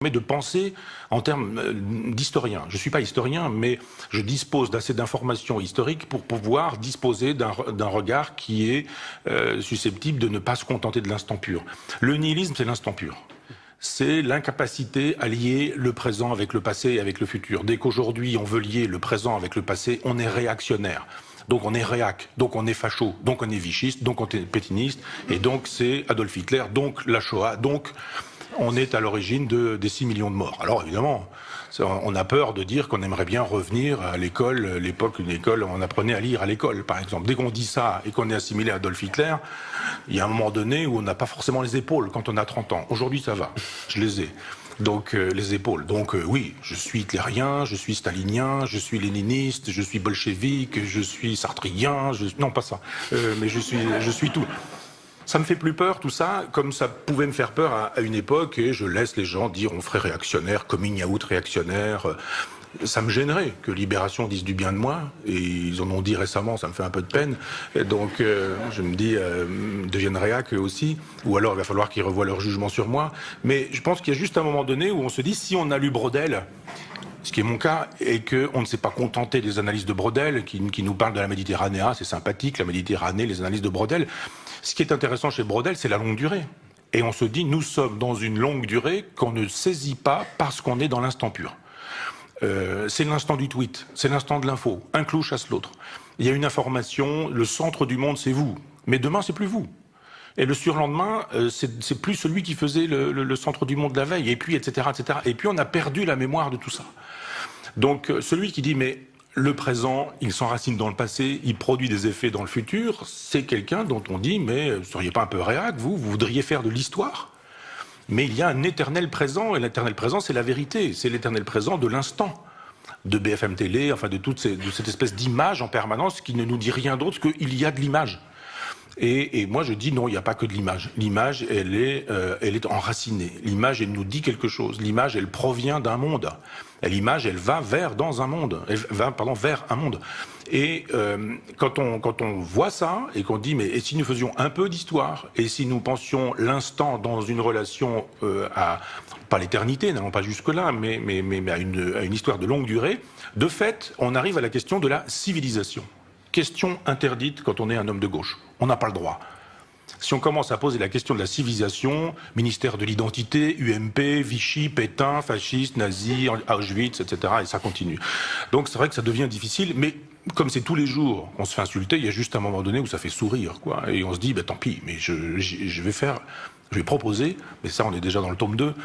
de penser en termes d'historien. Je ne suis pas historien, mais je dispose d'assez d'informations historiques pour pouvoir disposer d'un regard qui est susceptible de ne pas se contenter de l'instant pur. Le nihilisme, c'est l'instant pur. C'est l'incapacité à lier le présent avec le passé et avec le futur. Dès qu'aujourd'hui on veut lier le présent avec le passé, on est réactionnaire. Donc on est réac, donc on est facho, donc on est vichiste, donc on est pétiniste, et donc c'est Adolf Hitler, donc la Shoah, donc on est à l'origine des 6 millions de morts. Alors évidemment, on a peur de dire qu'on aimerait bien revenir à l'école, l'époque une école, on apprenait à lire à l'école, par exemple. Dès qu'on dit ça et qu'on est assimilé à Adolf Hitler, il y a un moment donné où on n'a pas forcément les épaules quand on a 30 ans. Aujourd'hui, ça va, je les ai. Donc les épaules. Donc oui, je suis hitlérien, je suis stalinien, je suis léniniste, je suis bolchevique, je suis sartrien, non pas ça, mais je suis tout. Ça me fait plus peur tout ça, comme ça pouvait me faire peur à une époque, et je laisse les gens dire on ferait réactionnaire, coming out réactionnaire. Ça me gênerait que Libération dise du bien de moi, et ils en ont dit récemment, ça me fait un peu de peine. Et donc je me dis, deviennent réac eux aussi, ou alors il va falloir qu'ils revoient leur jugement sur moi. Mais je pense qu'il y a juste un moment donné où on se dit, si on a lu Braudel, ce qui est mon cas, et qu'on ne s'est pas contenté des analyses de Braudel, qui nous parlent de la Méditerranée, c'est sympathique, la Méditerranée, les analyses de Braudel. Ce qui est intéressant chez Braudel, c'est la longue durée. Et on se dit, nous sommes dans une longue durée qu'on ne saisit pas parce qu'on est dans l'instant pur. C'est l'instant du tweet, c'est l'instant de l'info. Un clou chasse l'autre. Il y a une information, le centre du monde, c'est vous. Mais demain, c'est plus vous. Et le surlendemain, c'est plus celui qui faisait le centre du monde la veille. Et puis, etc., etc. Et puis, on a perdu la mémoire de tout ça. Donc, celui qui dit, mais le présent, il s'enracine dans le passé, il produit des effets dans le futur, c'est quelqu'un dont on dit, mais ne seriez pas un peu réac, vous voudriez faire de l'histoire? Mais il y a un éternel présent, et l'éternel présent, c'est la vérité, c'est l'éternel présent de l'instant, de BFM Télé, enfin de cette espèce d'image en permanence qui ne nous dit rien d'autre qu'il y a de l'image. Et moi, je dis non, il n'y a pas que de l'image. L'image, elle est enracinée. L'image, elle nous dit quelque chose. L'image, elle provient d'un monde. Et l'image, elle va vers un monde. Et quand on voit ça et qu'on dit, mais et si nous faisions un peu d'histoire, et si nous pensions l'instant dans une relation pas l'éternité, n'allons pas jusque-là, mais à une histoire de longue durée, de fait, on arrive à la question de la civilisation. Question interdite quand on est un homme de gauche. On n'a pas le droit. Si on commence à poser la question de la civilisation, ministère de l'identité, UMP, Vichy, Pétain, fasciste, nazi, Auschwitz, etc., et ça continue. Donc c'est vrai que ça devient difficile, mais comme c'est tous les jours, on se fait insulter, il y a juste un moment donné où ça fait sourire, quoi. Et on se dit, tant pis, mais je vais proposer, mais ça on est déjà dans le tome 2,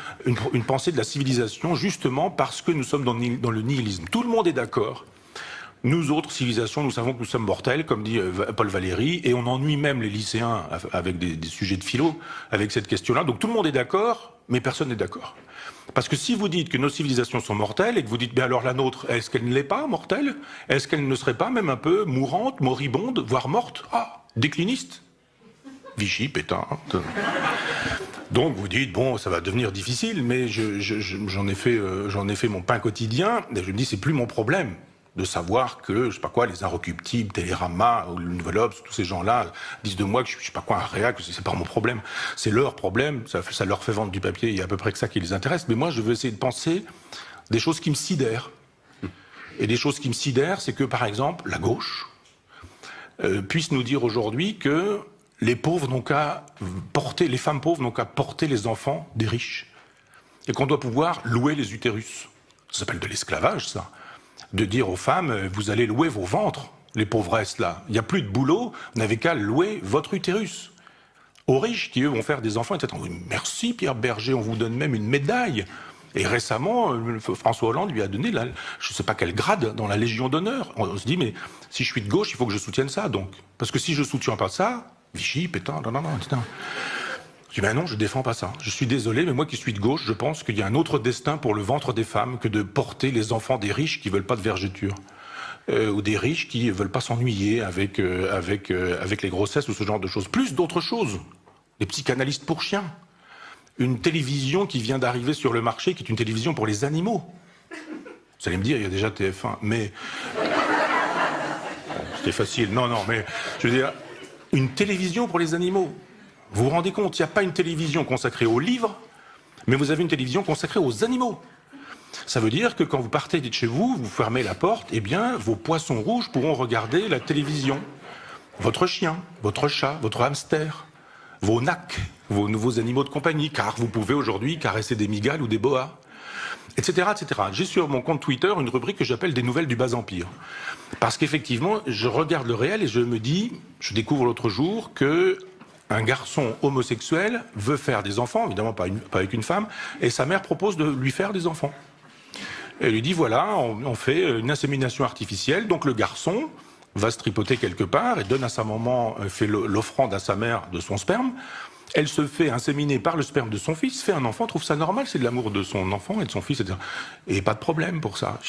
une pensée de la civilisation, justement parce que nous sommes dans le nihilisme. Tout le monde est d'accord. Nous autres, civilisations, nous savons que nous sommes mortels, comme dit Paul Valéry, et on ennuie même les lycéens avec des sujets de philo, avec cette question-là. Donc tout le monde est d'accord, mais personne n'est d'accord. Parce que si vous dites que nos civilisations sont mortelles, et que vous dites, mais alors la nôtre, est-ce qu'elle ne l'est pas mortelle? Est-ce qu'elle ne serait pas même un peu mourante, moribonde, voire morte? Ah, décliniste? Vichy, Pétain. Donc vous dites, bon, ça va devenir difficile, mais j'en ai fait mon pain quotidien, et je me dis, c'est plus mon problème de savoir que, je sais pas quoi, les Inrecuptibles, Télérama, ou le Nouvel Obs, tous ces gens-là disent de moi que je sais pas quoi, un réac, c'est pas mon problème. C'est leur problème, ça leur fait vendre du papier, il y a à peu près que ça qui les intéresse. Mais moi, je veux essayer de penser des choses qui me sidèrent. Et des choses qui me sidèrent, c'est que, par exemple, la gauche puisse nous dire aujourd'hui que les pauvres n'ont qu'à porter, les femmes pauvres n'ont qu'à porter les enfants des riches. Et qu'on doit pouvoir louer les utérus. Ça s'appelle de l'esclavage, ça. De dire aux femmes, vous allez louer vos ventres, les pauvresses là. Il n'y a plus de boulot, vous n'avez qu'à louer votre utérus. Aux riches qui, eux, vont faire des enfants, etc. Oui, merci Pierre Berger, on vous donne même une médaille. Et récemment, François Hollande lui a donné, je ne sais pas quel grade, dans la Légion d'honneur. On se dit, mais si je suis de gauche, il faut que je soutienne ça, donc. Parce que si je ne soutiens pas ça, Vichy, Pétain, etc. Je dis, non, je défends pas ça. Je suis désolé, mais moi qui suis de gauche, je pense qu'il y a un autre destin pour le ventre des femmes que de porter les enfants des riches qui veulent pas de vergéture. Ou des riches qui veulent pas s'ennuyer avec les grossesses ou ce genre de choses. Plus d'autres choses. Les psychanalystes pour chiens. Une télévision qui vient d'arriver sur le marché, qui est une télévision pour les animaux. Vous allez me dire, il y a déjà TF1, mais... Bon, c'était facile. Non, mais je veux dire, une télévision pour les animaux. Vous vous rendez compte, il n'y a pas une télévision consacrée aux livres, Mais vous avez une télévision consacrée aux animaux. Ça veut dire que quand vous partez de chez vous, vous fermez la porte, eh bien, vos poissons rouges pourront regarder la télévision. Votre chien, votre chat, votre hamster, vos nacs, vos nouveaux animaux de compagnie, car vous pouvez aujourd'hui caresser des migales ou des boas, etc., etc. J'ai sur mon compte Twitter une rubrique que j'appelle des nouvelles du bas empire. Parce qu'effectivement, je regarde le réel et je me dis, je découvre l'autre jour que un garçon homosexuel veut faire des enfants, évidemment pas avec une femme, et sa mère propose de lui faire des enfants. Elle lui dit, voilà, on fait une insémination artificielle, donc le garçon va se tripoter quelque part et donne à sa maman, fait l'offrande à sa mère de son sperme. Elle se fait inséminer par le sperme de son fils, fait un enfant, trouve ça normal, c'est de l'amour de son enfant et de son fils, etc. Et pas de problème pour ça.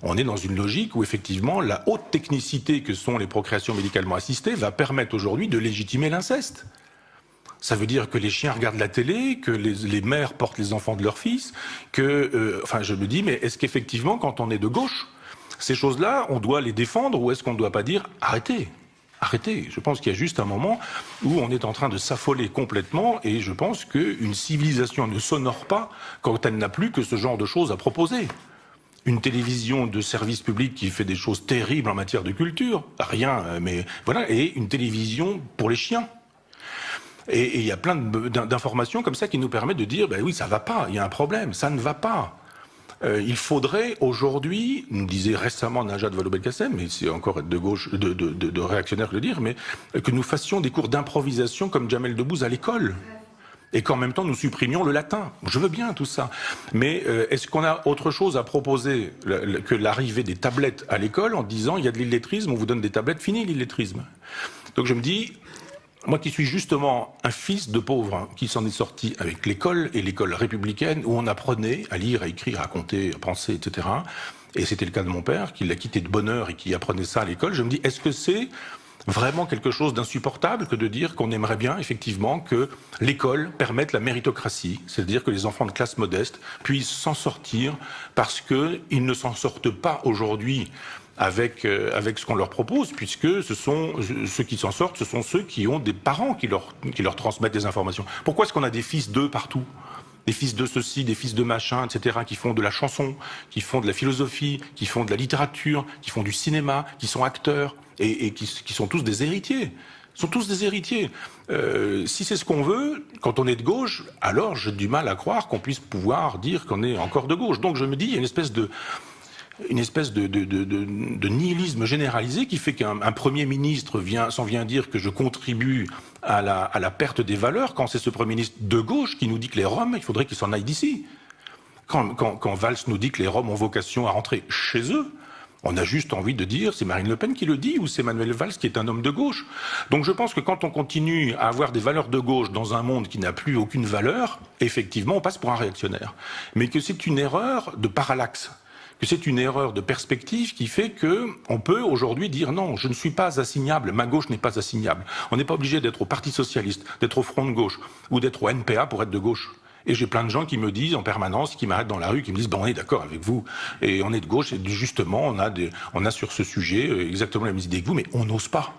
On est dans une logique où effectivement la haute technicité que sont les procréations médicalement assistées va permettre aujourd'hui de légitimer l'inceste. Ça veut dire que les chiens regardent la télé, que les mères portent les enfants de leurs fils, que, enfin je me dis, mais est-ce qu'effectivement quand on est de gauche, ces choses-là, on doit les défendre ou est-ce qu'on ne doit pas dire arrêtez ? Arrêtez. Je pense qu'il y a juste un moment où on est en train de s'affoler complètement et je pense qu'une civilisation ne s'honore pas quand elle n'a plus que ce genre de choses à proposer. Une télévision de service public qui fait des choses terribles en matière de culture, rien, mais voilà, et une télévision pour les chiens. Et il y a plein d'informations comme ça qui nous permettent de dire, ben oui, ça va pas, il y a un problème, ça ne va pas. Il faudrait aujourd'hui, nous disait récemment Najat Vallaud-Belkacem, mais c'est encore être de gauche, de réactionnaire de le dire, mais que nous fassions des cours d'improvisation comme Jamel Debbouze à l'école. Et qu'en même temps nous supprimions le latin. Je veux bien tout ça. Mais est-ce qu'on a autre chose à proposer que l'arrivée des tablettes à l'école en disant il y a de l'illettrisme, on vous donne des tablettes, fini l'illettrisme. Donc je me dis, moi qui suis justement un fils de pauvre, hein, qui s'en est sorti avec l'école et l'école républicaine où on apprenait à lire, à écrire, à compter, à penser, etc. Et c'était le cas de mon père, qui l'a quitté de bonne heure et qui apprenait ça à l'école. Je me dis, est-ce que c'est vraiment quelque chose d'insupportable que de dire qu'on aimerait bien effectivement que l'école permette la méritocratie, c'est-à-dire que les enfants de classe modeste puissent s'en sortir parce qu'ils ne s'en sortent pas aujourd'hui avec ce qu'on leur propose, puisque ce sont ceux qui s'en sortent, ce sont ceux qui ont des parents qui leur transmettent des informations. Pourquoi est-ce qu'on a des fils d'eux partout ? Des fils de ceci, des fils de machin, etc., qui font de la chanson, qui font de la philosophie, qui font de la littérature, qui font du cinéma, qui sont acteurs, et qui sont tous des héritiers. Ils sont tous des héritiers. Si c'est ce qu'on veut, quand on est de gauche, alors j'ai du mal à croire qu'on puisse pouvoir dire qu'on est encore de gauche. Donc je me dis, il y a une espèce de nihilisme généralisé qui fait qu'un Premier ministre s'en vient dire que je contribue à la perte des valeurs quand c'est ce Premier ministre de gauche qui nous dit que les Roms, il faudrait qu'ils s'en aillent d'ici. Quand Valls nous dit que les Roms ont vocation à rentrer chez eux, on a juste envie de dire, c'est Marine Le Pen qui le dit ou c'est Manuel Valls qui est un homme de gauche. Donc je pense que quand on continue à avoir des valeurs de gauche dans un monde qui n'a plus aucune valeur, effectivement on passe pour un réactionnaire. Mais que c'est une erreur de parallaxe, que c'est une erreur de perspective qui fait que on peut aujourd'hui dire non, je ne suis pas assignable, ma gauche n'est pas assignable. On n'est pas obligé d'être au Parti Socialiste, d'être au Front de gauche ou d'être au NPA pour être de gauche. Et j'ai plein de gens qui me disent en permanence, qui m'arrêtent dans la rue, qui me disent on est d'accord avec vous et on est de gauche et justement on a sur ce sujet exactement la même idée que vous, mais on n'ose pas,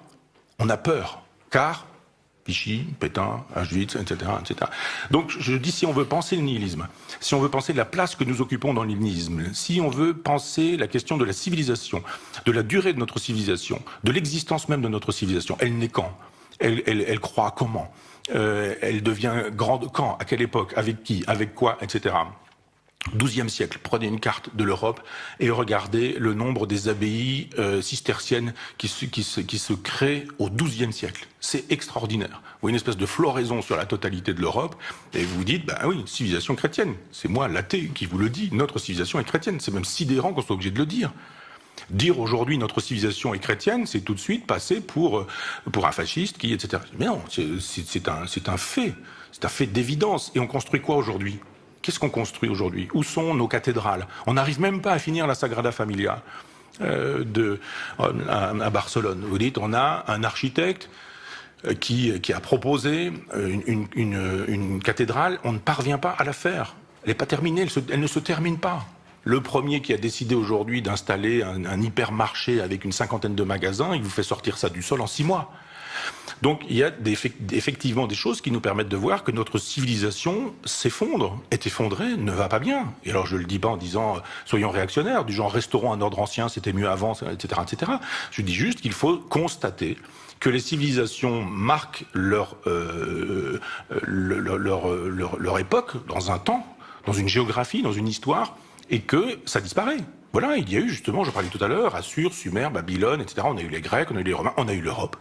on a peur, car Vichy, Pétain, Auschwitz, etc., etc. Donc je dis, si on veut penser le nihilisme, si on veut penser la place que nous occupons dans le nihilisme, si on veut penser la question de la civilisation, de la durée de notre civilisation, de l'existence même de notre civilisation, elle naît quand ? Elle croît comment ? Elle devient grande quand ? À quelle époque ? Avec qui ? Avec quoi ? Etc. 12e siècle, prenez une carte de l'Europe et regardez le nombre des abbayes cisterciennes qui se créent au 12e siècle. C'est extraordinaire. Vous voyez une espèce de floraison sur la totalité de l'Europe et vous dites, ben oui, civilisation chrétienne. C'est moi, l'athée, qui vous le dis, notre civilisation est chrétienne. C'est même sidérant qu'on soit obligé de le dire. Dire aujourd'hui notre civilisation est chrétienne, c'est tout de suite passer pour un fasciste qui, etc. Mais non, c'est un fait. C'est un fait d'évidence. Et on construit quoi aujourd'hui ? Qu'est-ce qu'on construit aujourd'hui ? Où sont nos cathédrales ? On n'arrive même pas à finir la Sagrada Familia à Barcelone. Vous dites, on a un architecte qui a proposé une cathédrale, on ne parvient pas à la faire. Elle n'est pas terminée, elle ne se termine pas. Le premier qui a décidé aujourd'hui d'installer un hypermarché avec une 50aine de magasins, il vous fait sortir ça du sol en 6 mois. Donc il y a effectivement des choses qui nous permettent de voir que notre civilisation s'effondre, est effondrée, ne va pas bien. Et alors je le dis pas en disant soyons réactionnaires, du genre restaurons un ordre ancien, c'était mieux avant, etc., etc. Je dis juste qu'il faut constater que les civilisations marquent leur époque dans un temps, dans une géographie, dans une histoire, et que ça disparaît. Voilà, il y a eu justement, je parlais tout à l'heure, Assur, Sumer, Babylone, etc. On a eu les Grecs, on a eu les Romains, on a eu l'Europe.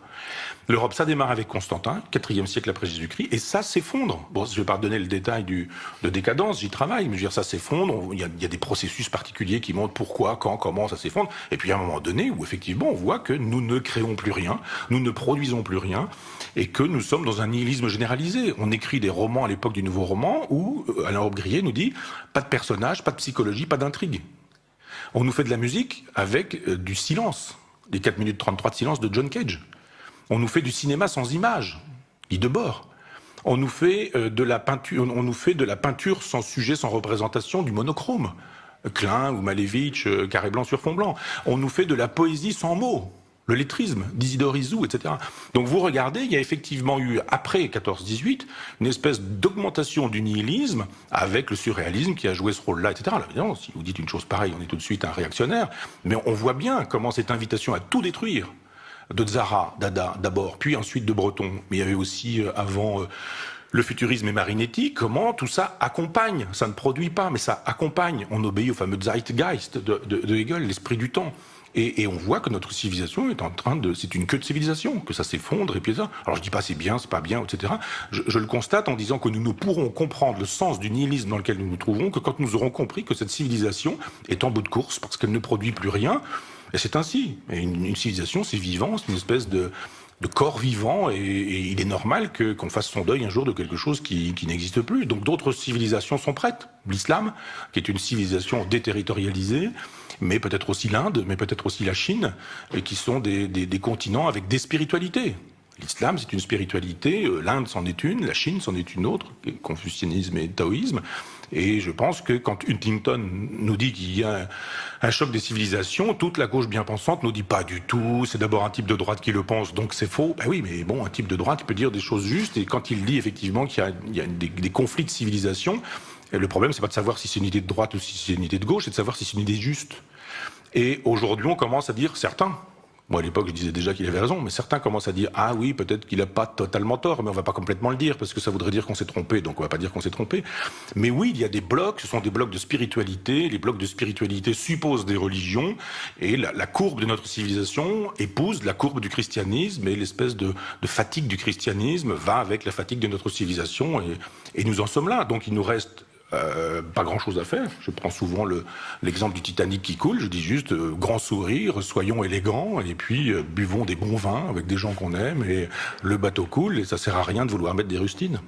L'Europe, ça démarre avec Constantin, 4e siècle après Jésus-Christ, et ça s'effondre. Bon, je ne vais pas donner le détail de décadence, j'y travaille, mais je veux dire, ça s'effondre, il y a des processus particuliers qui montrent pourquoi, quand, comment ça s'effondre, et puis à un moment donné où effectivement on voit que nous ne créons plus rien, nous ne produisons plus rien, et que nous sommes dans un nihilisme généralisé. On écrit des romans à l'époque du Nouveau Roman où Alain Robbe-Grillet nous dit pas de personnage, pas de psychologie, pas d'intrigue. On nous fait de la musique avec du silence, les 4 minutes 33 de silence de John Cage. On nous fait du cinéma sans images, Guy Debord. On nous fait de la peinture sans sujet, sans représentation, du monochrome. Klein ou Malevich, carré blanc sur fond blanc. On nous fait de la poésie sans mots. Le lettrisme d'Isidore Isou, etc. Donc vous regardez, il y a effectivement eu, après 14-18, une espèce d'augmentation du nihilisme avec le surréalisme qui a joué ce rôle-là, etc. Alors évidemment, si vous dites une chose pareille, on est tout de suite un réactionnaire, mais on voit bien comment cette invitation à tout détruire, de Tzara, Dada d'abord, puis ensuite de Breton, mais il y avait aussi avant le futurisme et Marinetti, comment tout ça accompagne, ça ne produit pas, mais ça accompagne, on obéit au fameux Zeitgeist de Hegel, l'esprit du temps. Et on voit que notre civilisation est en train de... C'est une queue de civilisation, que ça s'effondre et puis ça... Alors je dis pas c'est bien, c'est pas bien, etc. Je le constate en disant que nous ne pourrons comprendre le sens du nihilisme dans lequel nous nous trouvons que quand nous aurons compris que cette civilisation est en bout de course parce qu'elle ne produit plus rien. Et c'est ainsi. Et une civilisation, c'est vivant, c'est une espèce de corps vivant et il est normal qu'on fasse son deuil un jour de quelque chose qui n'existe plus. Donc d'autres civilisations sont prêtes. L'islam, qui est une civilisation déterritorialisée, mais peut-être aussi l'Inde, mais peut-être aussi la Chine, et qui sont des continents avec des spiritualités. L'islam, c'est une spiritualité, l'Inde c'en est une, la Chine c'en est une autre, confucianisme et taoïsme. Et je pense que quand Huntington nous dit qu'il y a un choc des civilisations, toute la gauche bien pensante nous dit pas du tout, c'est d'abord un type de droite qui le pense, donc c'est faux. Ben oui, mais bon, un type de droite peut dire des choses justes, et quand il dit effectivement qu'il y a des conflits de civilisation, le problème c'est pas de savoir si c'est une idée de droite ou si c'est une idée de gauche, c'est de savoir si c'est une idée juste. Et aujourd'hui on commence à dire, certains, moi, à l'époque, je disais déjà qu'il avait raison, mais certains commencent à dire « Ah oui, peut-être qu'il n'a pas totalement tort, mais on ne va pas complètement le dire, parce que ça voudrait dire qu'on s'est trompé, donc on ne va pas dire qu'on s'est trompé. » Mais oui, il y a des blocs, ce sont des blocs de spiritualité, les blocs de spiritualité supposent des religions, et la courbe de notre civilisation épouse la courbe du christianisme, et l'espèce de fatigue du christianisme va avec la fatigue de notre civilisation, et nous en sommes là. Donc il nous reste... pas grand-chose à faire. Je prends souvent l'exemple du Titanic qui coule. Je dis juste grand sourire, soyons élégants et puis buvons des bons vins avec des gens qu'on aime et le bateau coule et ça sert à rien de vouloir mettre des rustines.